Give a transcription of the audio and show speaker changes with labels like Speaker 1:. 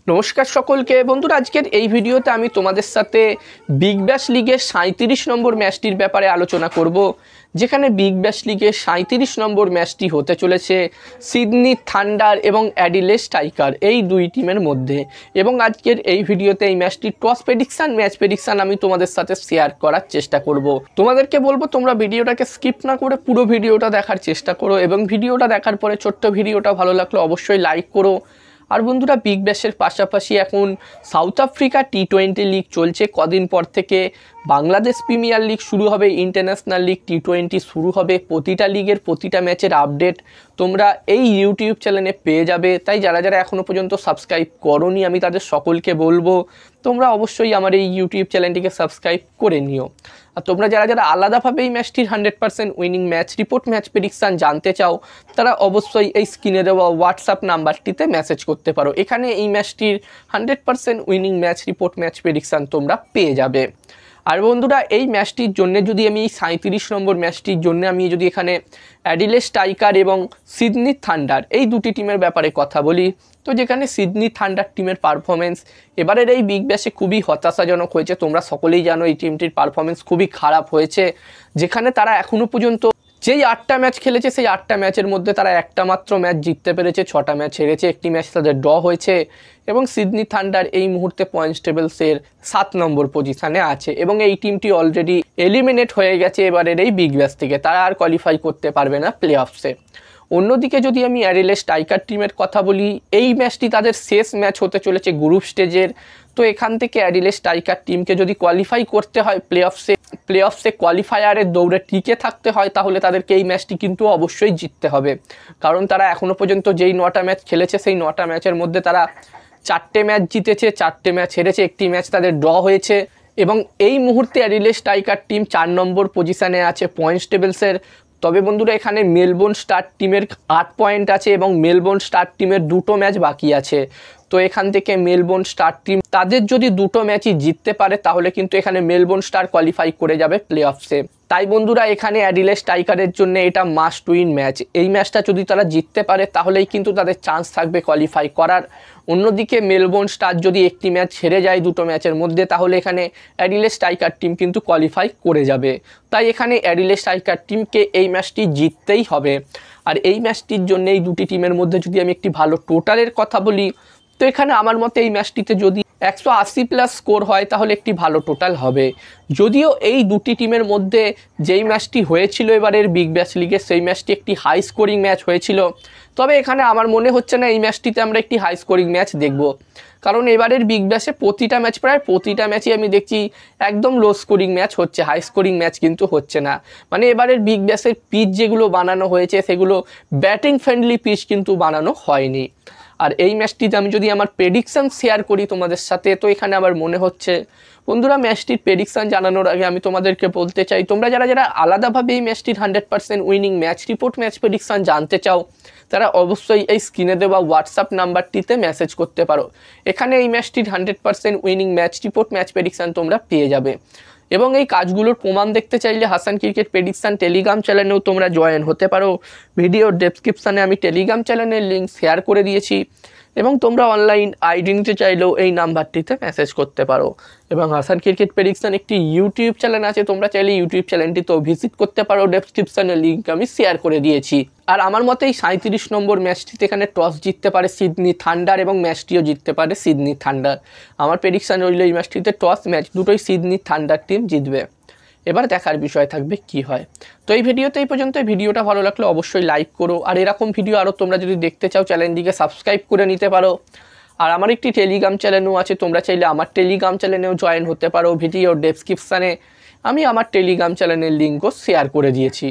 Speaker 1: নমস্কার সকলকে বন্ধুরা, আজকের এই ভিডিওতে আমি তোমাদের সাথে বিগ ব্যাশ লিগের 37 নম্বর ম্যাচটির ব্যাপারে আলোচনা করব, যেখানে বিগ ব্যাশ লিগের 37 নম্বর ম্যাচটি হতে চলেছে সিডনি থান্ডার এবং অ্যাডিলেড স্ট্রাইকার এই দুই টিমের মধ্যে। এবং আজকের এই ভিডিওতে এই ম্যাচটির টস প্রেডিকশন, ম্যাচ প্রেডিকশন আমি তোমাদের সাথে শেয়ার করার চেষ্টা করব। তোমাদেরকে বলবো তোমরা ভিডিওটাকে স্কিপ না করে পুরো ভিডিওটা দেখার চেষ্টা করো, এবং ভিডিওটা দেখার পরে ছোট্ট ভিডিওটা ভালো লাগলে অবশ্যই লাইক করো। আর বন্ধুরা, বিগ ব্যাশের পাশাপাশি এখন সাউথ আফ্রিকা টি20 লিগ চলছে। কদিন পর থেকে বাংলাদেশ প্রিমিয়ার লিগ শুরু হবে, ইন্টারন্যাশনাল লিগ টি20 শুরু হবে। প্রতিটা লিগের প্রতিটা ম্যাচের আপডেট তোমরা এই ইউটিউব চ্যানেলে পেয়ে যাবে। তাই যারা যারা এখনও পর্যন্ত সাবস্ক্রাইব করোনি, আমি তাদের সকলকে বলবো তোমরা অবশ্যই আমার এই ইউটিউব চ্যানেলটিকে সাবস্ক্রাইব করে নিও। আর তোমরা যারা যারা আলাদাভাবে এই ম্যাচটির 100% winning match report, match prediction জানতে চাও, তারা অবশ্যই এই স্ক্রিনে দেওয়া হোয়াটসঅ্যাপ নাম্বারটিতে মেসেজ করতে পারো। এখানে এই ম্যাচটির 100% winning match report, match prediction তোমরা পেয়ে যাবে। আর বন্ধুরা, এই ম্যাচটির জন্য যদি আমি 37 নম্বর ম্যাচটির জন্য আমি যদি এখানে অ্যাডিলেড স্ট্রাইকার এবং সিডনি থান্ডার এই দুটি টিমের ব্যাপারে কথা বলি, তো যেখানে সিডনি থান্ডার টিমের পারফরমেন্স এবারের এই বিগ ব্যাশে খুবই হতাশাজনক হয়েছে। তোমরা সকলেই জানো এই টিমটির পারফরমেন্স খুবই খারাপ হয়েছে, যেখানে তারা এখনও পর্যন্ত যেই 8টা ম্যাচ খেলেছে সেই 8টা ম্যাচের মধ্যে তারা একটা মাত্র ম্যাচ জিততে পেরেছে, 6টা ম্যাচ হেরেছে, একটি ম্যাচ তাদের ড্র হয়েছে। এবং সিডনি থান্ডার এই মুহূর্তে পয়েন্টস টেবিলসের 7 নম্বর পজিশানে আছে, এবং এই টিমটি অলরেডি এলিমিনেট হয়ে গেছে এবারের এই বিগ ব্যাশ থেকে। তারা আর কোয়ালিফাই করতে পারবে না প্লে অফসে। অন্যদিকে যদি আমি অ্যাডিলেড স্ট্রাইকার টিমের কথা বলি, এই ম্যাচটি তাদের শেষ ম্যাচ হতে চলেছে গ্রুপ স্টেজের। তো এখান থেকে অ্যাডিলেড স্ট্রাইকার টিমকে যদি কোয়ালিফাই করতে হয় প্লে অফসে কোয়ালিফায়ারের দৌড়ে টিকে থাকতে হয়, তাহলে তাদেরকে এই ম্যাচটি কিন্তু অবশ্যই জিততে হবে। কারণ তারা এখনও পর্যন্ত যেই 9টা ম্যাচ খেলেছে সেই 9টা ম্যাচের মধ্যে তারা 4টে ম্যাচ জিতেছে, 4টে ম্যাচ হেরেছে, একটি ম্যাচ তাদের ড্র হয়েছে। এবং এই মুহূর্তে অ্যাডিলেড স্ট্রাইকার টিম 4 নম্বর পজিশানে আছে পয়েন্টস টেবিলসের। তবে বন্ধুরা, এখানে মেলবোর্ন স্টার টিমের 8 পয়েন্ট আছে এবং মেলবোর্ন স্টার টিমের 2টো ম্যাচ বাকি আছে। তো এখান থেকে মেলবোর্ন স্টার টিম তাদের যদি 2টো ম্যাচই জিততে পারে, তাহলে কিন্তু এখানে মেলবোর্ন স্টার কোয়ালিফাই করে যাবে প্লে অফসে। তাই বন্ধুরা, এখানে অ্যাডিলেড স্ট্রাইকারের জন্য এটা মাস্ট উইন ম্যাচ। এই ম্যাচটা যদি তারা জিততে পারে, তাহলেই কিন্তু তাদের চান্স থাকবে কোয়ালিফাই করার। অন্যদিকে মেলবোর্ন স্টার যদি একটি ম্যাচ হেরে যায় 2টো ম্যাচের মধ্যে, তাহলে এখানে অ্যাডিলেড স্ট্রাইকার টিম কিন্তু কোয়ালিফাই করে যাবে। তাই এখানে অ্যাডিলেড স্ট্রাইকার টিমকে এই ম্যাচটি জিততেই হবে। আর এই ম্যাচটির জন্য এই দুটি টিমের মধ্যে যদি আমি একটি ভালো টোটালের কথা বলি, তো এখানে আমার মতে এই ম্যাচটিতে যদি 180+ স্কোর হয়, তাহলে একটি ভালো টোটাল হবে। যদিও এই দুটি টিমের মধ্যে যেই ম্যাচটি হয়েছিল এবারের বিগ ব্যাশ লিগে, সেই ম্যাচটি একটি হাই স্কোরিং ম্যাচ হয়েছিল। তবে এখানে আমার মনে হচ্ছে না এই ম্যাচটিতে আমরা একটি হাই স্কোরিং ম্যাচ দেখব। কারণ এবারের বিগ ব্যাশে প্রায় প্রতিটা ম্যাচই আমি দেখছি একদম লো স্কোরিং ম্যাচ হচ্ছে, হাই স্কোরিং ম্যাচ কিন্তু হচ্ছে না। মানে এবারের বিগ ব্যাশের পিচ যেগুলো বানানো হয়েছে, সেগুলো ব্যাটিং ফ্রেন্ডলি পিচ কিন্তু বানানো হয়নি। আর এই ম্যাচটিতে আমি যদি আমার প্রেডিকশান শেয়ার করি তোমাদের সাথে, তো এখানে আমার মনে হচ্ছে বন্ধুরা, ম্যাচটির প্রেডিকশান জানানোর আগে আমি তোমাদেরকে বলতে চাই, তোমরা যারা যারা আলাদাভাবে এই ম্যাচটির 100% winning match report, match prediction জানতে চাও, তারা অবশ্যই এই স্ক্রিনে দেওয়া হোয়াটসঅ্যাপ নাম্বারটিতে মেসেজ করতে পারো। এখানে এই ম্যাচটির 100% winning match report, match prediction তোমরা পেয়ে যাবে। এবং এই কাজগুলোর প্রমাণ দেখতে চাইলে হাসান ক্রিকেট প্রেডিকশান টেলিগ্রাম চ্যানেলেও তোমরা জয়েন হতে পারো। ভিডিওর ডেসক্রিপশানে আমি টেলিগ্রাম চ্যানেলের লিঙ্ক শেয়ার করে দিয়েছি, এবং তোমরা অনলাইন আইডি নিতে চাইলেও এই নাম্বারটিতে মেসেজ করতে পারো। এবং হাসান ক্রিকেট প্রেডিকশান একটি ইউটিউব চ্যানেল আছে, তোমরা চাইলে ইউটিউব চ্যানেলটিতেও ভিজিট করতে পারো। ডেসক্রিপশানের লিঙ্ক আমি শেয়ার করে দিয়েছি। আর আমার মতে এই 37 নম্বর ম্যাচটিতে এখানে টস জিততে পারে সিডনি থান্ডার, এবং ম্যাচটিও জিততে পারে সিডনি থান্ডার। আমার প্রেডিকশান রইল এই ম্যাচটিতে টস, ম্যাচ দুটোই সিডনি থান্ডার টিম জিতবে। এবার দেখার বিষয় থাকবে কি হয়। তো এই ভিডিওতে এই পর্যন্ত। ভিডিওটা ভালো লাগলে অবশ্যই লাইক করো। আর এরকম ভিডিও আরও তোমরা যদি দেখতে চাও, চ্যানেলটিকে সাবস্ক্রাইব করে নিতে পারো। আর আমার একটি টেলিগ্রাম চ্যানেলও আছে, তোমরা চাইলে আমার টেলিগ্রাম চ্যানেলেও জয়েন হতে পারো। ভিডিওর ডেসক্রিপশানে আমি আমার টেলিগ্রাম চ্যানেলের লিঙ্কও শেয়ার করে দিয়েছি।